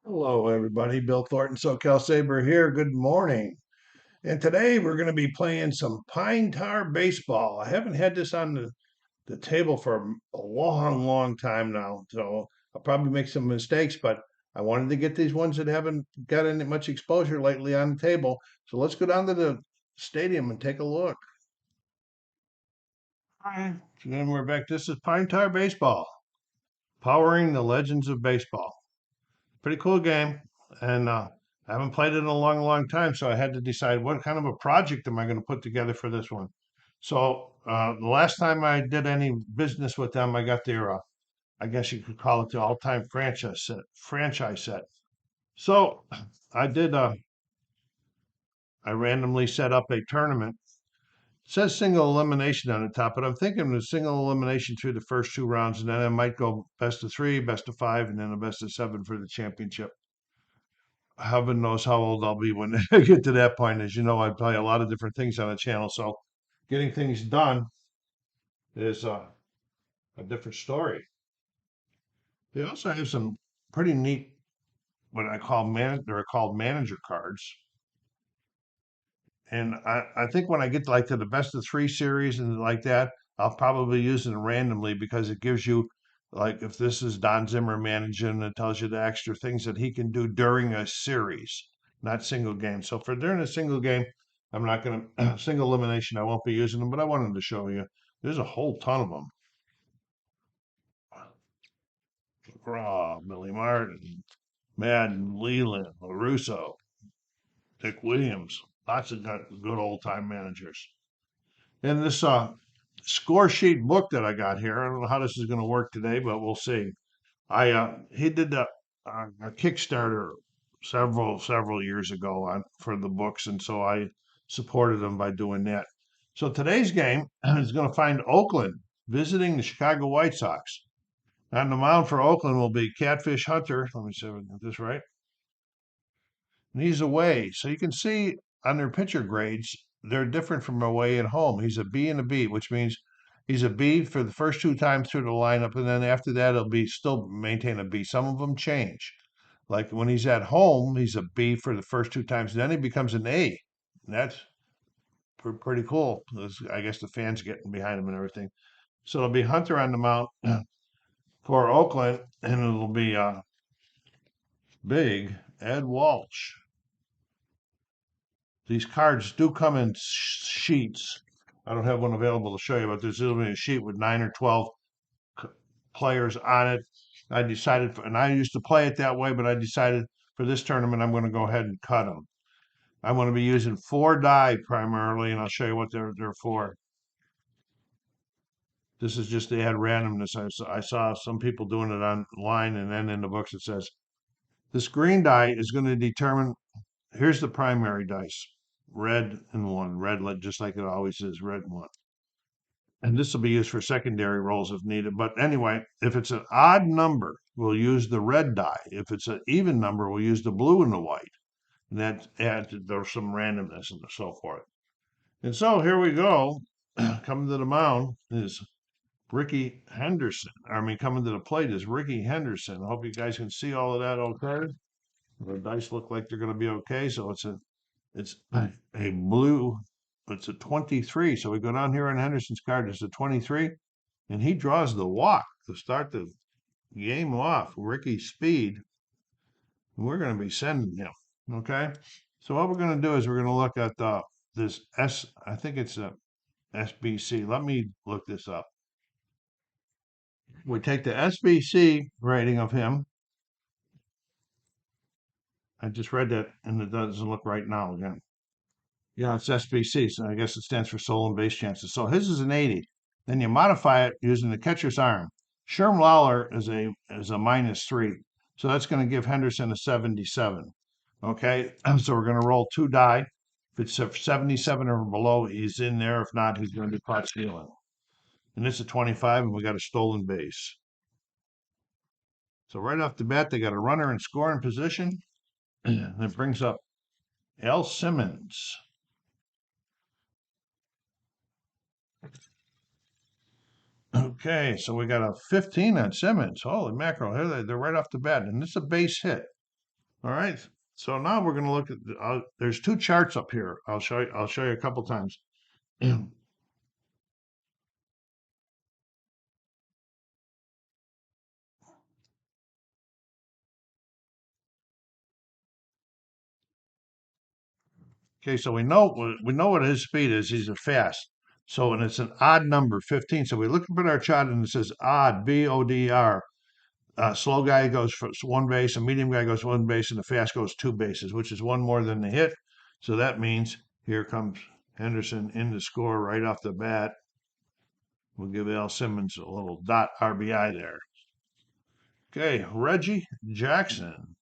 Hello, everybody. Bill Thornton, SoCalsabre here. Good morning. And today we're going to be playing some pine tar baseball. I haven't had this on the table for a long, long time now. So I'll probably make some mistakes, but I wanted to get these ones that haven't got any much exposure lately on the table. So let's go down to the stadium and take a look. All right. So then we're back. This is pine tar baseball, powering the legends of baseball. Pretty cool game. And I haven't played it in a long, long time, so I had to decide what kind of a project am I going to put together for this one. So the last time I did any business with them, I got their, I guess you could call it the all-time franchise set. Franchise set. So I did. I randomly set up a tournament. It says single elimination on the top, but I'm thinking of single elimination through the first two rounds, and then I might go best of three, best of five, and then a best of seven for the championship. Heaven knows how old I'll be when I get to that point. As you know, I play a lot of different things on the channel, so getting things done is a different story. They also have some pretty neat what I call they're called manager cards. And I think when I get like to the best of three series and like that, I'll probably use it randomly because it gives you like if this is Don Zimmer managing, it tells you the extra things that he can do during a series, not single game. So for during a single game, I'm not going to single elimination. I won't be using them, but I wanted to show you. There's a whole ton of them. McGraw, Billy Martin, Madden, Leland, LaRusso, Dick Williams, lots of good old time managers. And this score sheet book that I got here, I don't know how this is going to work today, but we'll see. I he did a Kickstarter several years ago on for the books, and so I supported him by doing that. So today's game is going to find Oakland visiting the Chicago White Sox. On the mound for Oakland will be Catfish Hunter. Let me see if I get this right. And he's away, so you can see on their pitcher grades they're different from away and home. He's a B and a B, which means he's a B for the first two times through the lineup, and then after that he'll be still maintain a B. Some of them change. Like when he's at home, he's a B for the first two times. Then he becomes an A. And that's pretty cool. I guess the fans getting behind him and everything. So it'll be Hunter on the mound for Oakland, and it'll be big Ed Walsh. These cards do come in sheets. I don't have one available to show you, but there's going to be a sheet with 9 or 12 players on it. I decided, and I used to play it that way, but I decided for this tournament, I'm going to go ahead and cut them. I'm going to be using 4 die primarily, and I'll show you what they're for. This is just to add randomness. I saw some people doing it online, and then in the books it says this green die is going to determine. Here's the primary dice, red and 1, red just like it always is, red and 1. And this will be used for secondary rolls if needed. But anyway, if it's an odd number, we'll use the red die. If it's an even number, we'll use the blue and the white. And that adds there's some randomness and so forth. And so here we go. Coming to the mound is Ricky Henderson. I mean, coming to the plate is Ricky Henderson. I hope you guys can see all of that okay. The dice look like they're going to be okay. So it's a blue. It's a 23. So we go down here on Henderson's card. It's a 23, and he draws the walk to start the game off. Ricky Speed. And we're going to be sending him. Okay. So what we're going to do is we're going to look at this S. I think it's a SBC. Let me look this up. We take the SBC rating of him. I just read that, and it doesn't look right now again. Yeah, it's SBC, so I guess it stands for stolen base chances. So his is an 80. Then you modify it using the catcher's arm. Sherm Lawler is a -3, so that's going to give Henderson a 77. Okay, so we're going to roll 2 die. If it's a 77 or below, he's in there. If not, he's going to be caught stealing. And it's a 25, and we got a stolen base. So right off the bat, they got a runner in scoring position. And it brings up L. Simmons. Okay, so we got a 15 on Simmons. Holy mackerel, they're right off the bat. And it's a base hit. All right. So now we're going to look at there's two charts up here. I'll show you a couple times. Okay, so we know what his speed is. He's a fast. So and it's an odd number, 15. So we look up at our chart and it says odd, BODR. Slow guy goes for one base, a medium guy goes one base, and the fast goes two bases, which is one more than the hit. So that means here comes Henderson in the score right off the bat. We'll give Al Simmons a little dot RBI there. Okay, Reggie Jackson.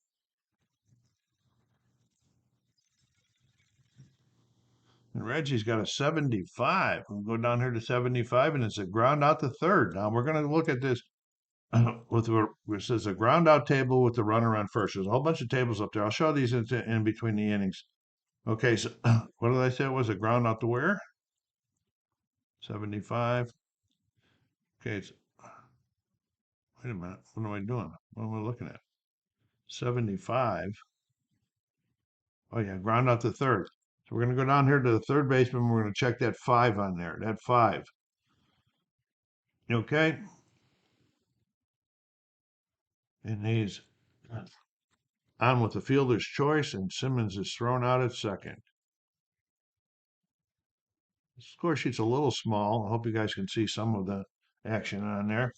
And Reggie's got a 75. We'll go down here to 75, and it's a ground out to third. Now we're going to look at this with it says a ground out table with the runner on first. There's a whole bunch of tables up there. I'll show these in between the innings. Okay, so what did I say it was a ground out to where? 75. Okay, wait a minute. What am I doing? What am I looking at? 75. Oh yeah, ground out to third. So we're going to go down here to the third baseman. We're going to check that 5 on there. That 5. Okay. And he's on with the fielder's choice, and Simmons is thrown out at second. The score sheet's a little small. I hope you guys can see some of the action on there.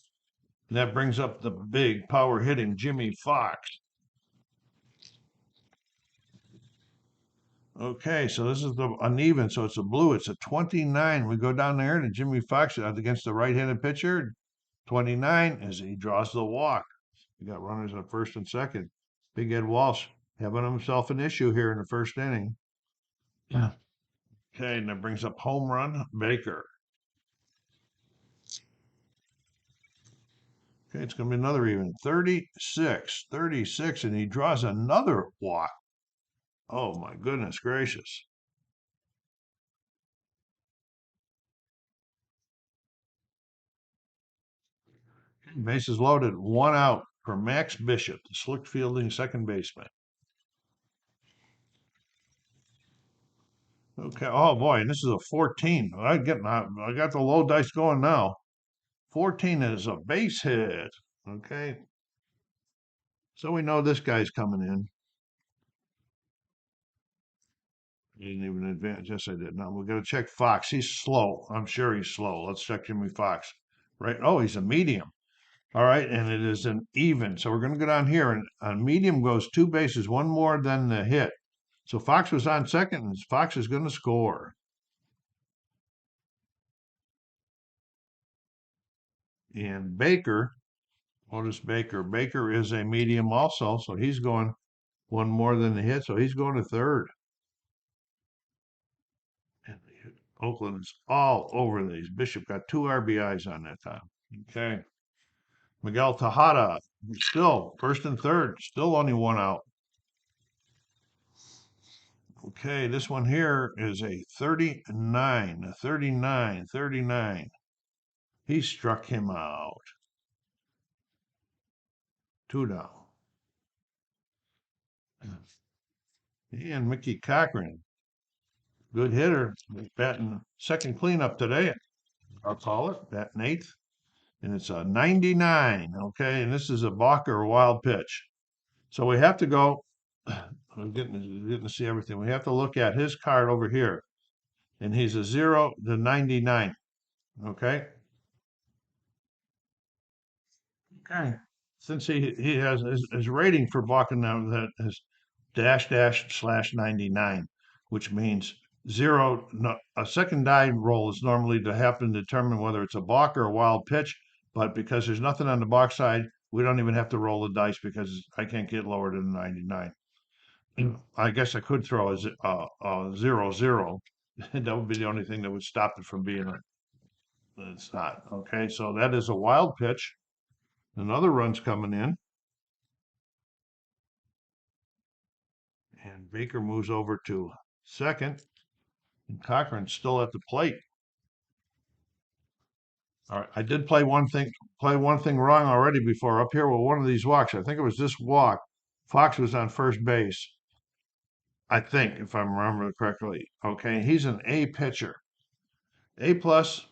And that brings up the big power hitting Jimmy Fox. Okay, so this is the uneven, so it's a blue. It's a 29. We go down there to Jimmy Fox against the right-handed pitcher. 29 as he draws the walk. We got runners at first and second. Big Ed Walsh having himself an issue here in the first inning. Yeah. Okay, and that brings up home run Baker. Okay, it's going to be another even 36, and he draws another walk. Oh my goodness gracious. Bases loaded, one out for Max Bishop, the slick fielding second baseman. Okay, oh boy, and this is a 14. I got the low dice going now. 14 is a base hit. Okay. So we know this guy's coming in. He didn't even advance. Yes, I did. Now we're going to check Fox. He's slow. I'm sure he's slow. Let's check Jimmy Fox. Right. Oh, he's a medium. All right. And it is an even. So we're going to go down here. And on medium goes two bases, one more than the hit. So Fox was on second, and Fox is going to score. And Baker, Otis Baker. Baker is a medium also. So he's going one more than the hit. So he's going to third. And Oakland is all over these. Bishop got two RBIs on that time. Okay. Miguel Tejada, still first and third, still only one out. Okay, this one here is a 39, 39. He struck him out. Two down. And Mickey Cochran, good hitter, batting second cleanup today. I'll call it, batting eighth. And it's a 99. Okay, and this is a balk or a wild pitch. So we have to go. I'm getting to see everything. We have to look at his card over here, and he's a 0 to 99. Okay. Okay. Since he has his rating for balking now that is -- 99, which means zero. No, a second die roll is normally to happen to determine whether it's a balk or a wild pitch. But because there's nothing on the balk side, we don't even have to roll the dice because I can't get lower than 99. I guess I could throw a 0-0. That would be the only thing that would stop it from being a. It's not. Okay, so that is a wild pitch. Another run's coming in. And Baker moves over to second. And Cochran's still at the plate. All right, I did play one thing wrong already before up here with one of these walks. I think it was this walk. Fox was on first base, I think, if I remember correctly. Okay, he's an A pitcher. A plus.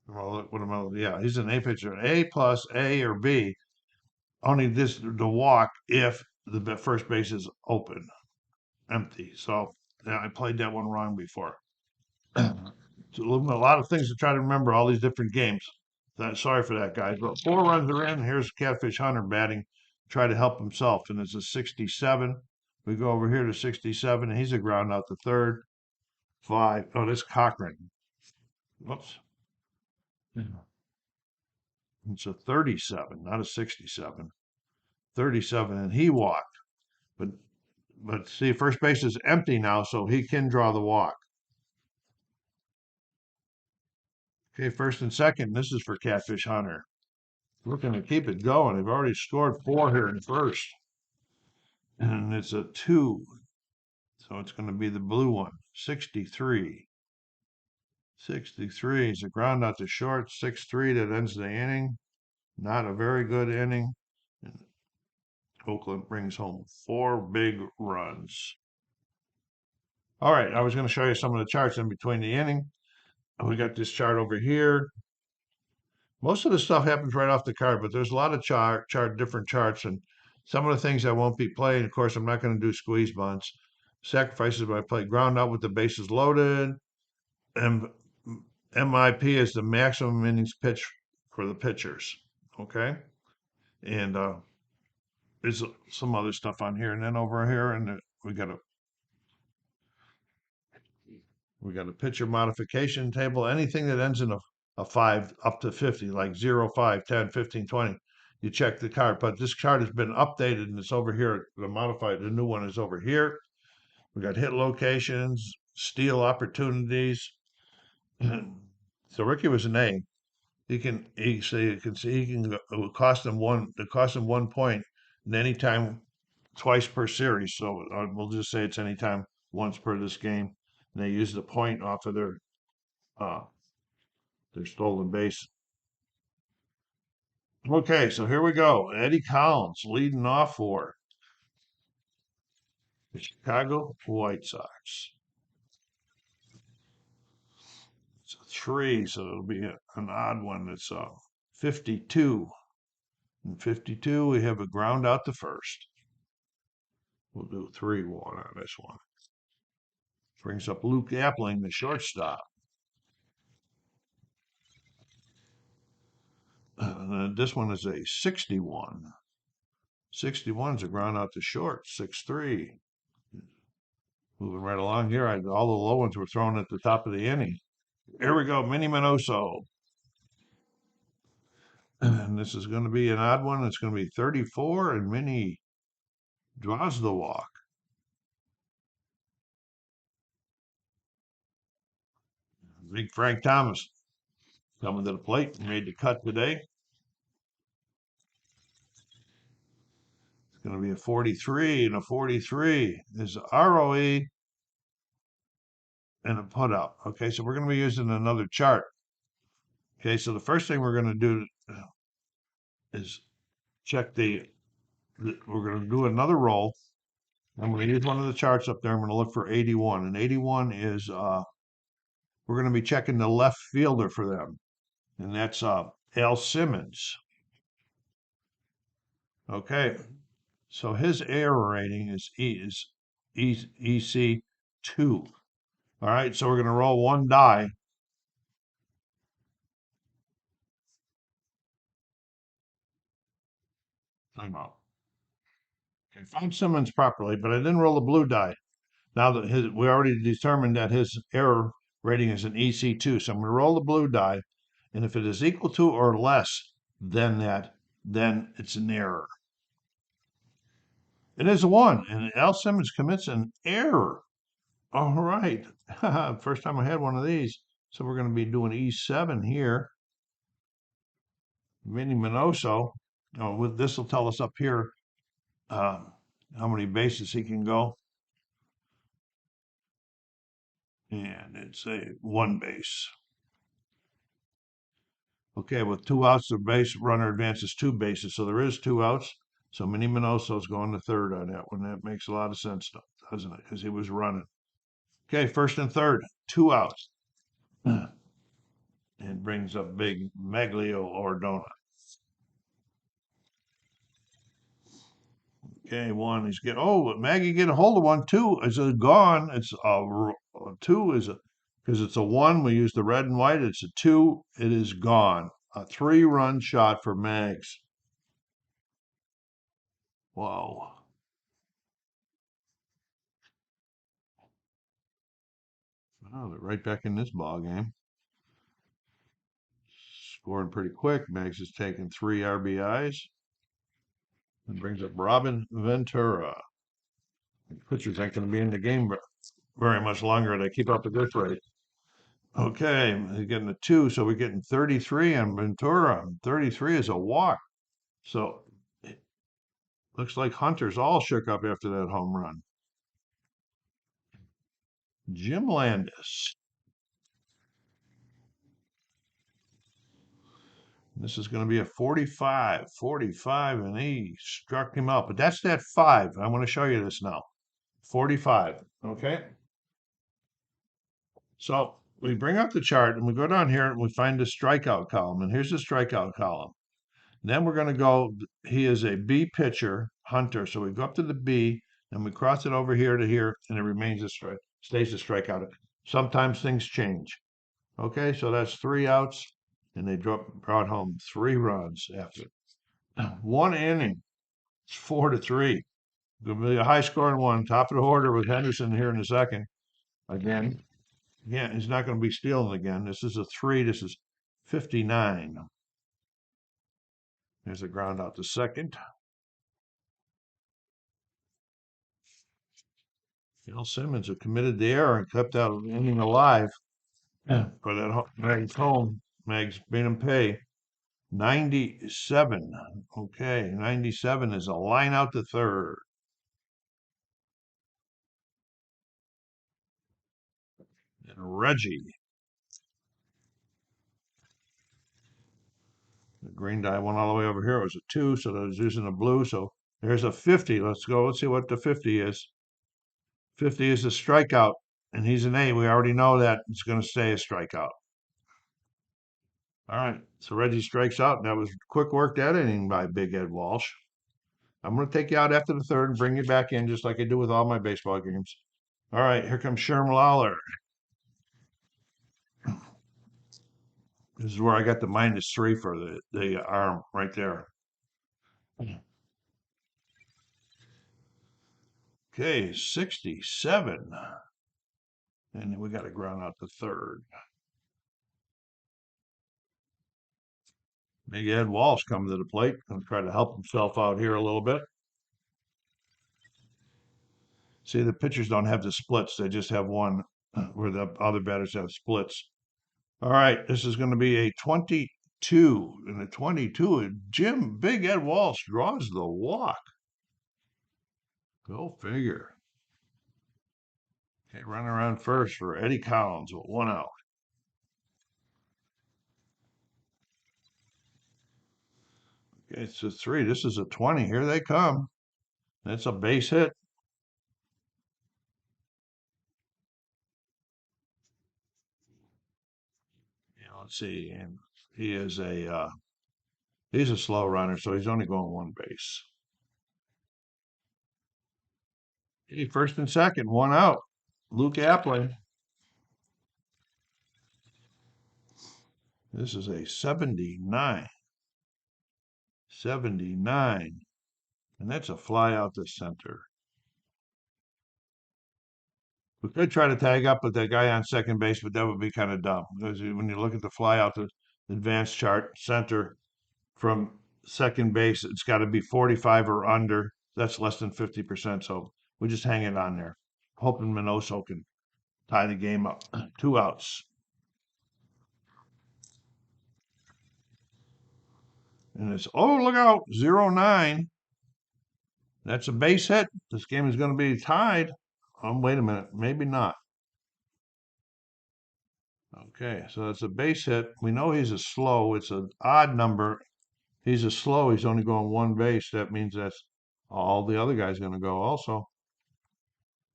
Well, what am I? Yeah, he's an A pitcher. A plus, A or B. Only this the walk if the first base is open, empty. So yeah, I played that one wrong before. It's a lot of things to try to remember all these different games. Sorry for that, guys. But 4 runs are in. Here's Catfish Hunter batting, try to help himself, and it's a 67. We go over here to 67, and he's a ground out to third. 5. Oh, this Cochran. Whoops. It's a 37, not a 67. 37, and he walked. But see, first base is empty now, so he can draw the walk. Okay, first and second. This is for Catfish Hunter. Looking to keep it going. They've already scored 4 here in first. And it's a 2. So it's going to be the blue one. 63. 63 is a ground out to short. 6-3 that ends the inning. Not a very good inning. And Oakland brings home 4 big runs. All right, I was going to show you some of the charts in between the inning. We got this chart over here. Most of the stuff happens right off the card, but there's a lot of different charts, and some of the things I won't be playing. Of course, I'm not going to do squeeze bunts. Sacrifices by play, ground out with the bases loaded, and MIP is the maximum innings pitch for the pitchers. Okay, and there's some other stuff on here, and then over here, and we got a pitcher modification table. Anything that ends in a 5 up to 50, like 0, 5, 10, 15, 20, you check the card. But this card has been updated and it's over here. The new one is over here. We got hit locations, steal opportunities. So Ricky was an A. He can it will cost him one point and anytime twice per series. So we'll just say it's anytime once per this game. And they use the point off of uh, their stolen base. Okay, so here we go. Eddie Collins leading off for the Chicago White Sox. It's a 3, so it'll be an odd one. It's 52. In 52, we have a ground out to first. We'll do 3-1 on this one. Brings up Luke Appling, the shortstop. This one is a 61. 61 is a ground out to short, 6-3. Moving right along here, all the low ones were thrown at the top of the inning. Here we go, Minnie Minoso. And this is going to be an odd one. It's going to be 34, and Minnie draws the walk. Big Frank Thomas coming to the plate, made the cut today. It's going to be a 43, and a 43 is ROE and a put up. Okay, so we're going to be using another chart. Okay, so the first thing we're going to do is check we're going to do another roll. I'm going to use one of the charts up there. I'm going to look for 81, and 81 is we're going to be checking the left fielder for them, and that's Al Simmons. Okay, so his error rating is EC 2. All right, so we're going to roll one die. Time out. Okay, found Simmons properly, but I didn't roll the blue die. Now that we already determined that his error rating is an EC2, so I'm going to roll the blue die, and if it is equal to or less than that, then it's an error. It is a 1, and Al Simmons commits an error. All right. First time I had one of these. So we're going to be doing E7 here. Minnie Minoso. Oh, this will tell us up here how many bases he can go. And it's a 1 base. Okay, with 2 outs, the base runner advances 2 bases, so there is 2 outs. So Minnie Minoso's going to third on that one. That makes a lot of sense, doesn't it? Because he was running. Okay, first and third, 2 outs. And brings up big Maglio Ordona. Okay, one. He's get. Oh, Maggie get a hold of one. Two is a gone. It's a two is a because it's a one. We use the red and white. It's a two. It is gone. A 3-run shot for Mags. Whoa. Oh, they're right back in this ball game. Scoring pretty quick. Mags has taken 3 RBIs and brings up Robin Ventura. Pitchers ain't going to be in the game very much longer. They keep up the this rate. Okay, he's getting a 2, so we're getting 33 on Ventura. 33 is a walk. So it looks like Hunter's all shook up after that home run. Jim Landis. This is going to be a 45, and he struck him out. But that's that 5. I want to show you this now. 45, okay? So we bring up the chart and we go down here and we find the strikeout column. And here's the strikeout column. Then we're going to go, he is a B pitcher, Hunter. So we go up to the B and we cross it over here to here and it remains a strike, stays a strikeout. Sometimes things change. Okay, so that's 3 outs and they brought home 3 runs after 1 inning. It's 4-3. Going to be a high scoring one, top of the order with Henderson here in the second. Again, he's not going to be stealing again. This is a 3. This is 59. There's a ground out to second. Bill Simmons, who committed the error and kept that inning alive for that Mag's home. Mag's made him pay 97. Okay, 97 is a line out to third. And Reggie. The green die went all the way over here. It was a 2, so I was using a blue. So there's a 50. Let's go. Let's see what the 50 is. 50 is a strikeout, and he's an A. We already know that it's going to stay a strikeout. All right, so Reggie strikes out, and that was quick work that inning by Big Ed Walsh. I'm going to take you out after the third and bring you back in just like I do with all my baseball games. All right, here comes Sherm Lawler. This is where I got the -3 for the arm right there. Okay, 67. And we got to ground out the third. Big Ed Walsh coming to the plate. Going to try to help himself out here a little bit. See, the pitchers don't have the splits. They just have one where the other batters have splits. All right, this is going to be a 22. And a 22, Jim Big Ed Walsh draws the walk. Go figure. Okay, run around first for Eddie Collins with 1 out. Okay, it's a 3. This is a 20. Here they come. That's a base hit. Let's see. And he is he's a slow runner, so he's only going 1 base. Okay, first and second, 1 out. Luke Appling. This is a 79. 79. And that's a fly out to center. We could try to tag up with that guy on second base, but that would be kind of dumb. Because when you look at the fly out the advanced chart, center from second base, it's got to be 45 or under. That's less than 50%. So we just hang it on there, hoping Minoso can tie the game up. 2 outs. And it's, oh, look out, 0-9. That's a base hit. This game is going to be tied. Wait a minute, maybe not. Okay, so it's a base hit. We know he's a slow. It's an odd number. He's a slow. He's only going one base. That means that's all the other guy's going to go also.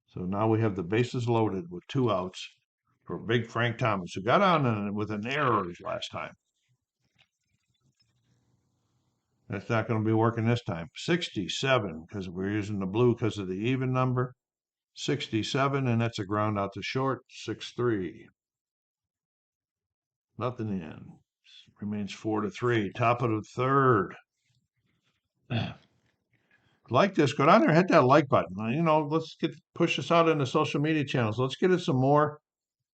So now we have the bases loaded with 2 outs for Big Frank Thomas, who got on with an error his last time. That's not going to be working this time. 67, because we're using the blue because of the even number. 67, and that's a ground out to short. 6-3. Nothing in. Remains 4-3. Top of the third. Like this, go down there, hit that like button. Let's push this out into social media channels. Let's get it some more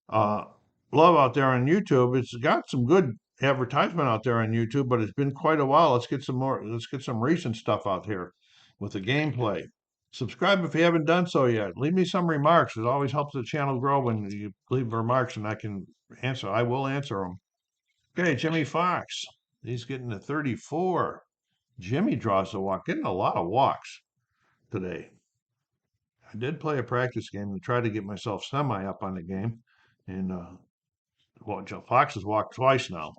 uh, love out there on YouTube. It's got some good advertisement out there on YouTube, but it's been quite a while. Let's get some more. Let's get some recent stuff out here with the gameplay. Subscribe if you haven't done so yet. Leave me some remarks. It always helps the channel grow when you leave remarks, and I can answer. I will answer them. Okay, Jimmy Fox. He's getting to 34. Jimmy draws the walk, getting a lot of walks today. I did play a practice game to try to get myself semi up on the game, and Fox has walked twice now.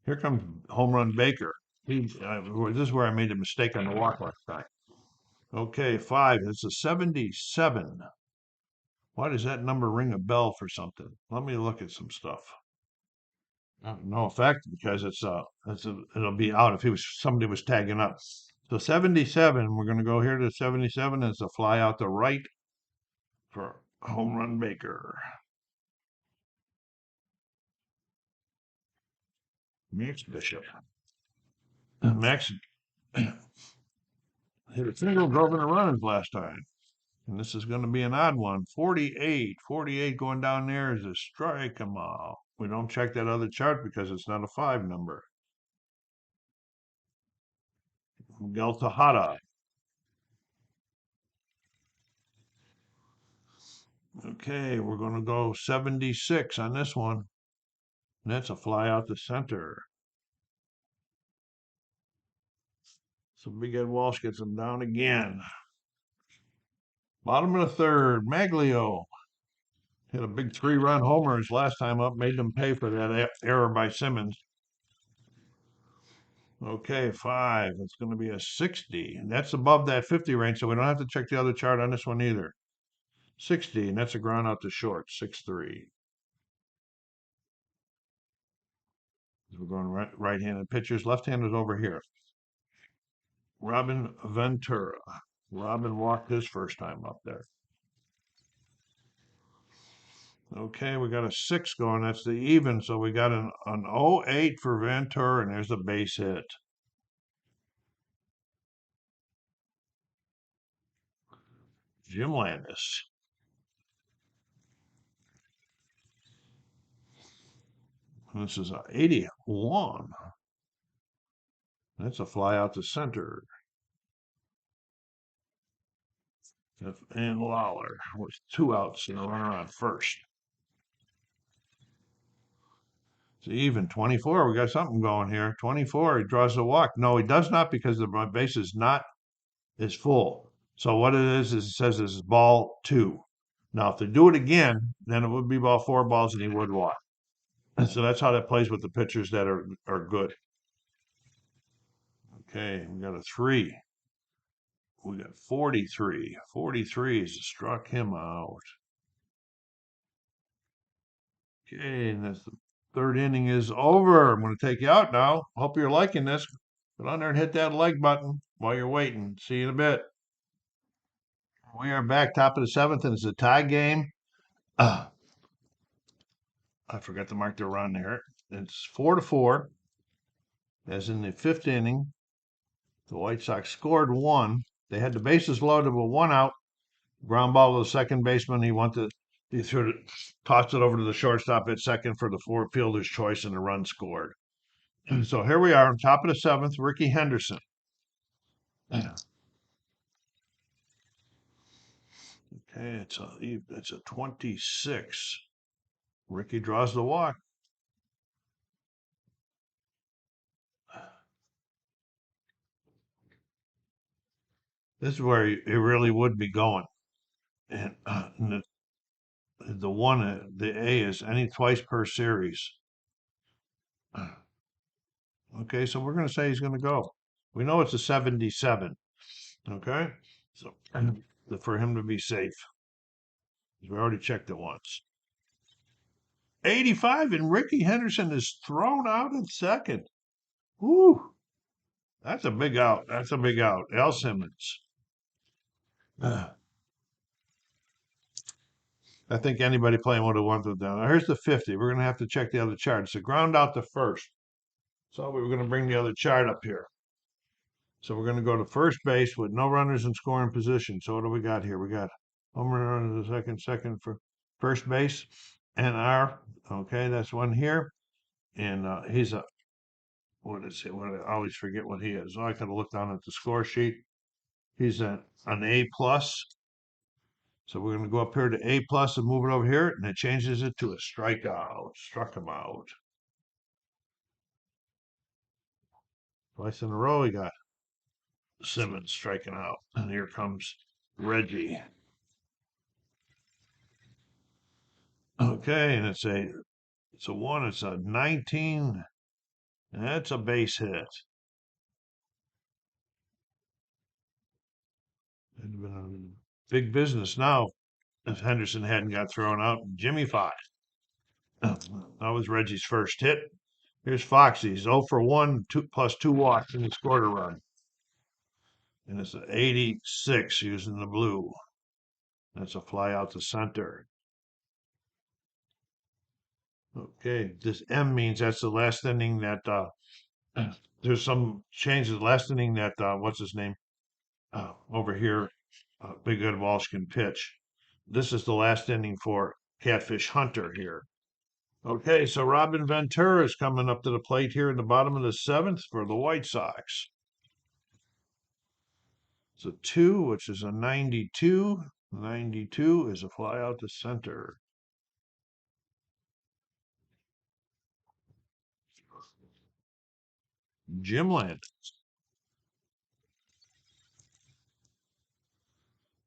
Here comes home run Baker. This is where I made a mistake on the walk last time. Okay, 5. It's a 77. Why does that number ring a bell for something? Let me look at some stuff. No effect because it'll be out if somebody was tagging up. So 77, we're going to go here to 77. It's a fly out to right for home run Baker. Max Bishop. Max hit a single, drove in a run last time. And this is going to be an odd one. 48. 48 going down there is a strike. We don't check that other chart because it's not a 5 number. Miguel Tejada. Okay, we're going to go 76 on this one. And that's a fly out the center. So Big Ed Walsh gets him down again. Bottom of the third, Maglio hit a big 3-run homer his last time up, made them pay for that error by Simmons. Okay, 5. It's going to be a 60. And that's above that 50 range, so we don't have to check the other chart on this one either. 60, and that's a ground out to short, 6-3. We're going right-handed pitchers. Left-handers over here. Robin Ventura. Robin walked his first time up there. Okay, we got a 6 going. That's the even, so we got an 08 for Ventura, and there's a base hit. Jim Landis. This is a 81. That's a fly out to center. And Lawler with 2 outs and a runner on first. It's even 24. We got something going here. 24. He draws a walk. No, he does not because the base is full. So what it is it says this is ball 2. Now, if they do it again, then it would be ball 4 balls and he would walk. So that's how that plays with the pitchers that are good. Okay, we got a 3. We got 43. 43 has struck him out. Okay, and that's the third inning is over. I'm going to take you out now. Hope you're liking this. Get on there and hit that like button while you're waiting. See you in a bit. We are back, top of the 7th, and it's a tie game. I forgot to mark the run there. It's 4-4. As in the 5th inning, the White Sox scored 1. They had the bases loaded with 1 out. Ground ball to the second baseman. He tossed it over to the shortstop at second for the fielder's choice, and the run scored. So here we are on top of the 7th, Ricky Henderson. Okay, it's a 26. Ricky draws the walk. This is where he really would be going. And the one, the A is any twice per series. Okay, so we're going to say he's going to go. We know it's a 77. Okay, so for him to be safe, we already checked it once. 85, and Ricky Henderson is thrown out at second. Whoo, that's a big out. That's a big out. Al Simmons. I think anybody playing would have won with them. Now, here's the 50. We're going to have to check the other chart. So ground out the first. So we were going to bring the other chart up here. So we're going to go to first base with no runners in scoring position. So what do we got here? We got home run the second for first base. NR. Okay, that's one here. And he's a, what is it? I always forget what he is. Oh, I could have looked down at the score sheet. He's an A plus. So we're going to go up here to A plus and move it over here, and it changes it to a strikeout. Struck him out. Twice in a row, we got Simmons striking out. And here comes Reggie. Okay, and it's a 1, it's a 19. That's a base hit. It'd have been a big business now if Henderson hadn't got thrown out. Jimmy Fox. That was Reggie's first hit. Here's Foxy's 0 for 1, 2 plus 2 walks, and he scored a run. And it's an 86 using the blue. That's a fly out to center. Okay, this M means that's the last inning that there's some changes. Last inning that what's his name over here, Big Ed Walsh can pitch. This is the last inning for Catfish Hunter here. Okay, so Robin Ventura is coming up to the plate here in the bottom of the 7th for the White Sox. It's a 2, which is a 92. 92 is a fly out to center. Jim Landis.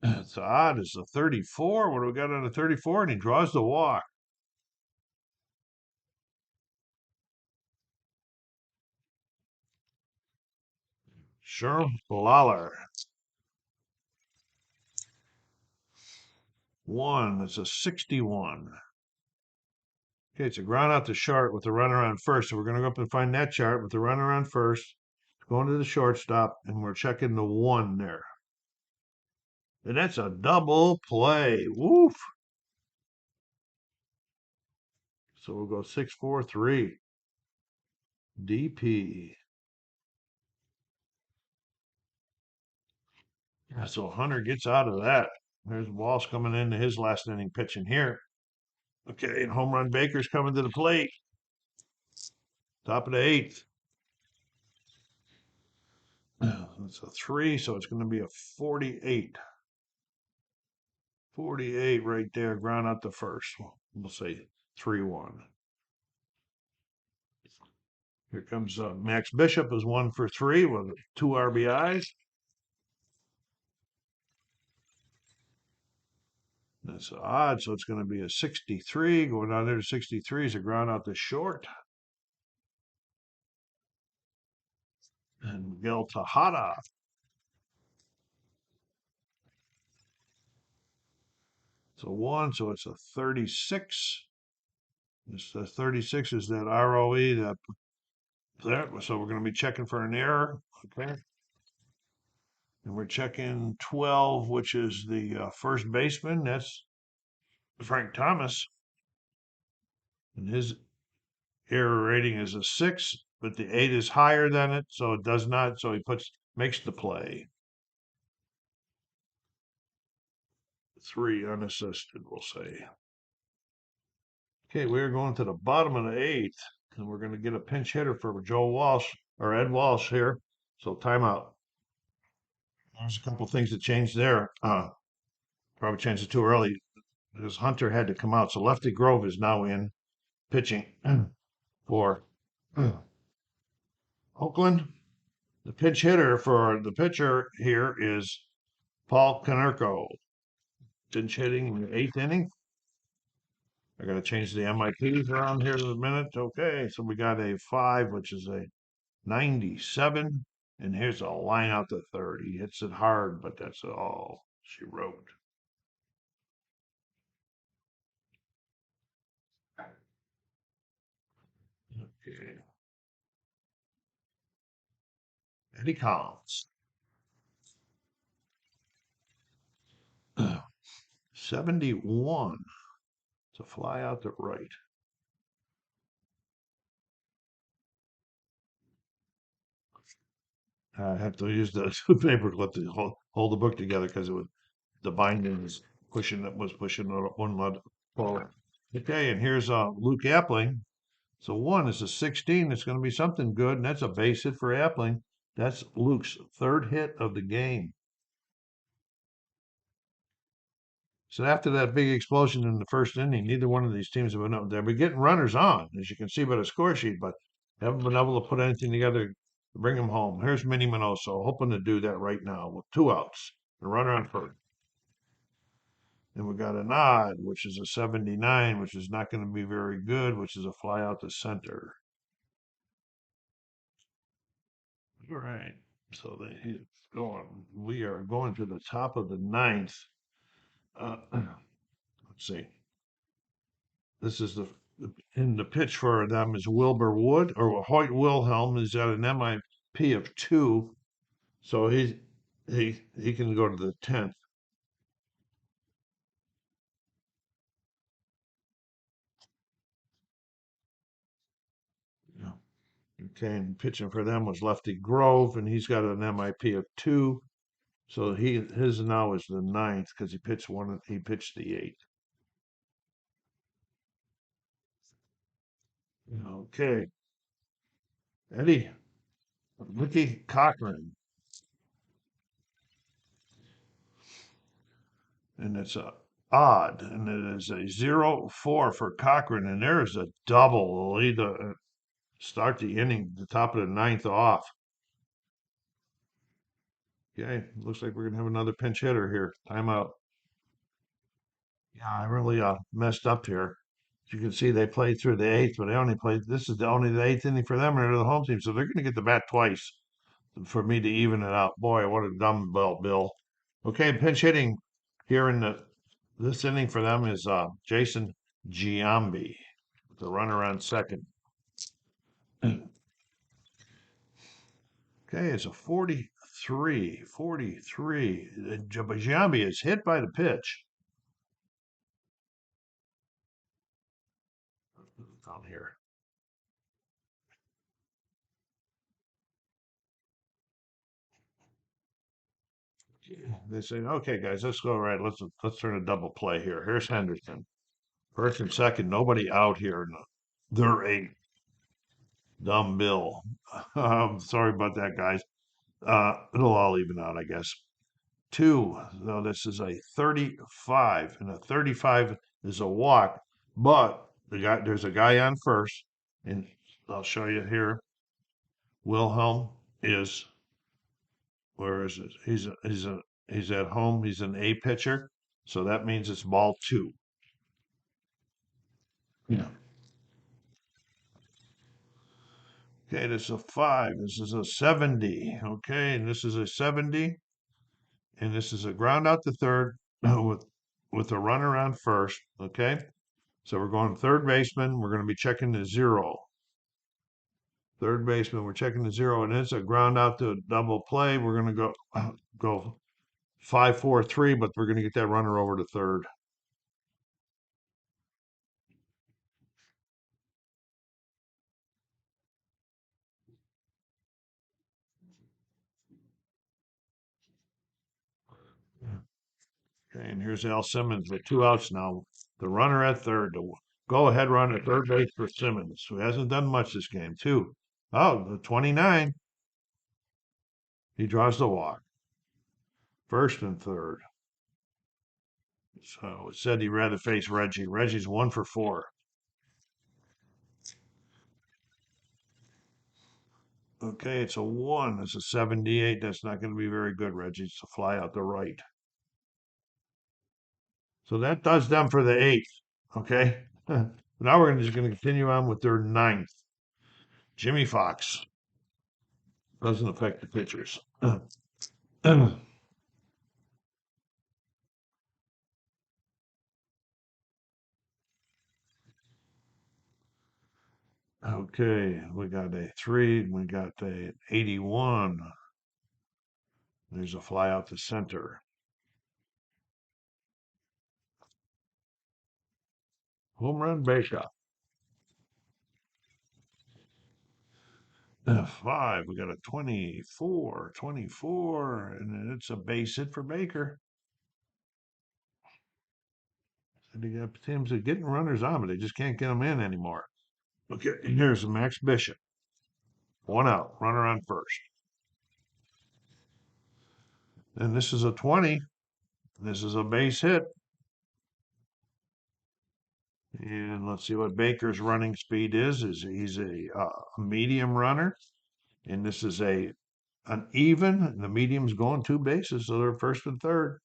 It's odd. It's a 34. What do we got on a 34? And he draws the walk. Sherm Lawler. 1. It's a 61. Okay, it's a ground out to short with the runner on first. So we're going to go up and find that chart with the runner on first. Going to the shortstop, and we're checking the 1 there. And that's a double play. Woof. So we'll go 6-4-3. DP. Yeah, so Hunter gets out of that. There's Walsh coming into his last inning pitching here. Okay, and home run Baker's coming to the plate. Top of the 8th. That's a 3, so it's going to be a 48. 48 right there, ground out the first. We'll say 3-1. Here comes Max Bishop is 1 for 3 with 2 RBIs. That's odd, so it's going to be a 63. Going down there to 63 is a ground out to short. And Miguel Tejada. It's a 1, so it's a 36. This 36 is that ROE that there. So we're going to be checking for an error. Okay. And we're checking 12, which is the first baseman. That's Frank Thomas. And his error rating is a 6, but the 8 is higher than it, so it does not. So he makes the play. 3 unassisted, we'll say. Okay, we're going to the bottom of the 8th, and we're going to get a pinch hitter for Joe Walsh or Ed Walsh here. So timeout. There's a couple things that changed there. Probably changed it too early because Hunter had to come out. So Lefty Grove is now in pitching for Oakland. The pinch hitter for the pitcher here is Paul Konerko. Pinch hitting in the 8th inning. I got to change the MIPs around here in a minute. Okay, so we got a 5, which is a 97. And here's a line out to third. He hits it hard, but that's all she wrote. Okay. Eddie Collins. 71 to fly out to right. I have to use the paper clip to hold the book together because it was the binding is pushing one leg forward. Okay, and here's Luke Appling. So 1 is a 16. It's going to be something good, and that's a base hit for Appling. That's Luke's third hit of the game. So after that big explosion in the first inning, neither one of these teams have been up. They've been getting runners on, as you can see by the score sheet, but haven't been able to put anything together to bring them home. Here's Minnie Minoso, hoping to do that right now with 2 outs. The runner on first. And we got an odd, which is a 79, which is not going to be very good, which is a fly out to center. All right. So he's going. We are going to the top of the ninth. Let's see. This is in the pitch for them is Wilbur Wood or Hoyt Wilhelm. He's got an MIP of 2, so he can go to the 10th. Yeah. Okay, and pitching for them was Lefty Grove, and he's got an MIP of 2. So his now is the 9th because he pitched the 8th. Okay. Ricky Cochran. And it's a odd, and it is a 0-4 for Cochran, and there is a double lead to start the inning, the top of the 9th off. Okay, looks like we're gonna have another pinch hitter here. Timeout. Yeah, I really messed up here. As you can see, they played through the 8th, but they only played. This is only the 8th inning for them, and they're the home team, so they're gonna get the bat twice for me to even it out. Boy, what a dumbbell bill. Okay, pinch hitting here in this inning for them is Jason Giambi, the runner on second. Okay, it's a 43. Giambi is hit by the pitch. Down here. They say, okay, guys, let's go right. Let's turn a double play here. Here's Henderson. First and second, nobody out here. They're a dumb bill. I'm sorry about that, guys. It'll all even out, I guess. 2. So this is a 35, and a 35 is a walk, but there's a guy on first, and I'll show you here. Wilhelm is where is it? He's at home. He's an A pitcher, so that means it's ball 2. Yeah. Okay, this is a 5. This is a 70. Okay, and this is a 70, and this is a ground out to third with a runner on first. Okay, so we're going third baseman. We're going to be checking the 0. Third baseman, we're checking the 0, and it's a ground out to a double play. We're going to go 5-4-3, but we're going to get that runner over to third. Okay, and here's Al Simmons with 2 outs now. The runner at third. The go-ahead run at third base for Simmons, who hasn't done much this game, too. Oh, the 29. He draws the walk. First and third. So it said he'd rather face Reggie. Reggie's 1 for 4. Okay, it's a 1. It's a 78. That's not going to be very good, Reggie. It's a fly out the right. So that does them for the 8th. Okay. Now we're just going to continue on with their ninth. Jimmy Fox. Doesn't affect the pitchers. Okay, we got a 3, we got a 81. There's a fly out to center. Home run base up. 5, we got a 24, and it's a base hit for Baker. And you got teams that getting runners on, but they just can't get them in anymore. Okay, here's Max Bishop. 1 out, runner on first. And this is a 20. This is a base hit. And let's see what Baker's running speed is. He's a medium runner, and this is an even. And the medium's going 2 bases, so they're first and third.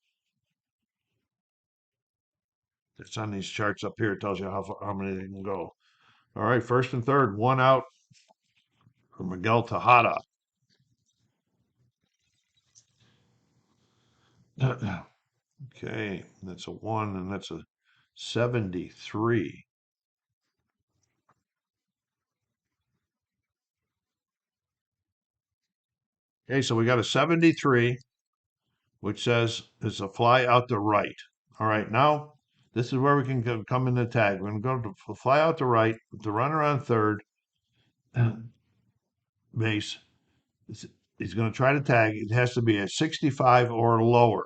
It's on these charts up here. It tells you how many they can go. All right, first and third, 1 out for Miguel Tejada. Okay, that's a 1, and that's a 73. Okay, so we got a 73, which says it's a fly out the right. All right, now this is where we can come in the tag. We're going to go to fly out the right, with the runner on third base. He's going to try to tag. It has to be a 65 or lower.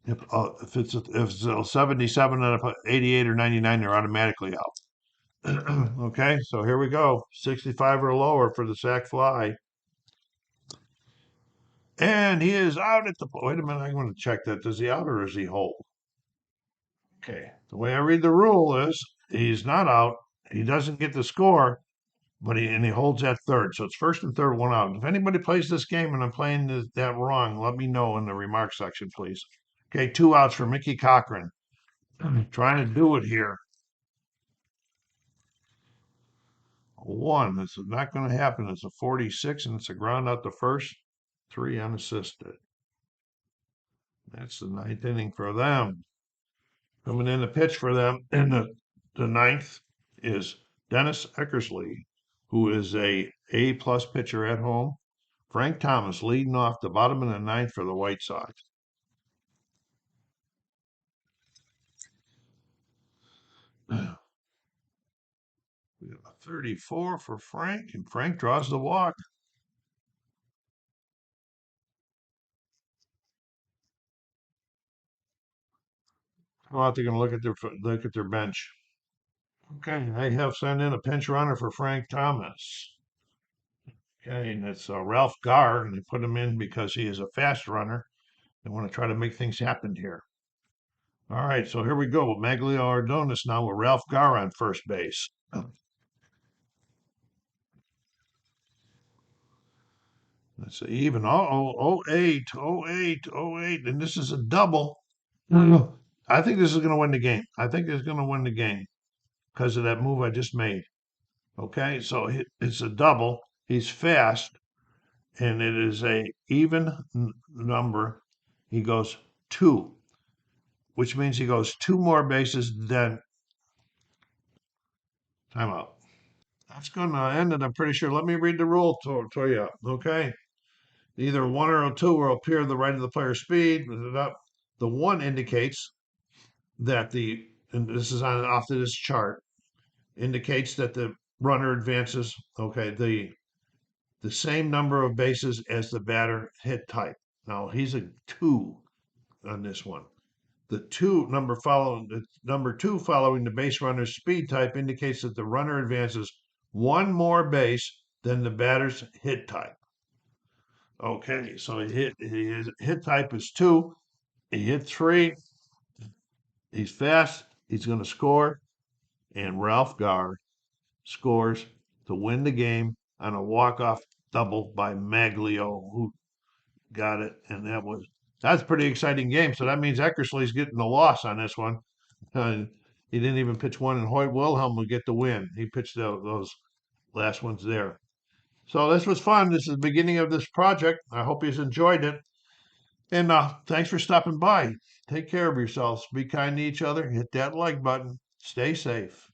If it's a 77 and a 88 or 99, they're automatically out. Okay, so here we go. 65 or lower for the sac fly. And he is out at the wait a minute, I'm going to check that. Does he out or is he hold? Okay. The way I read the rule is he's not out. He doesn't get the score, but he holds that third. So it's first and third, 1 out. If anybody plays this game and I'm playing that wrong, let me know in the remarks section, please. Okay, 2 outs for Mickey Cochran. Trying to do it here. 1. This is not going to happen. It's a 46, and it's a ground out the first. 3 unassisted. That's the 9th inning for them. Coming in to pitch for them in the 9th is Dennis Eckersley, who is a A-plus pitcher at home. Frank Thomas leading off the bottom of the 9th for the White Sox. We got a 34 for Frank, and Frank draws the walk. How about they're going to look at their bench? Okay, they have sent in a pinch runner for Frank Thomas. Okay, and it's Ralph Garr, and they put him in because he is a fast runner. They want to try to make things happen here. All right, so here we go. Maglio Ordonez now with Ralph Garr on first base. Let's see, even. Oh, 08, 08, 08. And this is a double. I think this is going to win the game. I think it's going to win the game because of that move I just made. Okay, so it's a double. He's fast, and it is a even number. He goes 2, which means he goes 2 more bases than timeout. That's going to end it, I'm pretty sure. Let me read the rule to you. Okay. Either 1 or a 2 will appear to the right of the player's speed. The 1 indicates that and this is off of this chart, indicates that the runner advances, okay, the same number of bases as the batter hit type. Now he's a 2 on this one. The number 2 following the base runner's speed type indicates that the runner advances 1 more base than the batter's hit type. Okay, so his hit type is 2. He hit 3. He's fast. He's going to score. And Ralph Garr scores to win the game on a walk-off double by Maglio, who got it. And that's a pretty exciting game. So that means Eckersley's getting the loss on this one. He didn't even pitch one, and Hoyt Wilhelm would get the win. He pitched those last ones there. So this was fun. This is the beginning of this project. I hope you enjoyed it. And thanks for stopping by. Take care of yourselves. Be kind to each other. Hit that like button. Stay safe.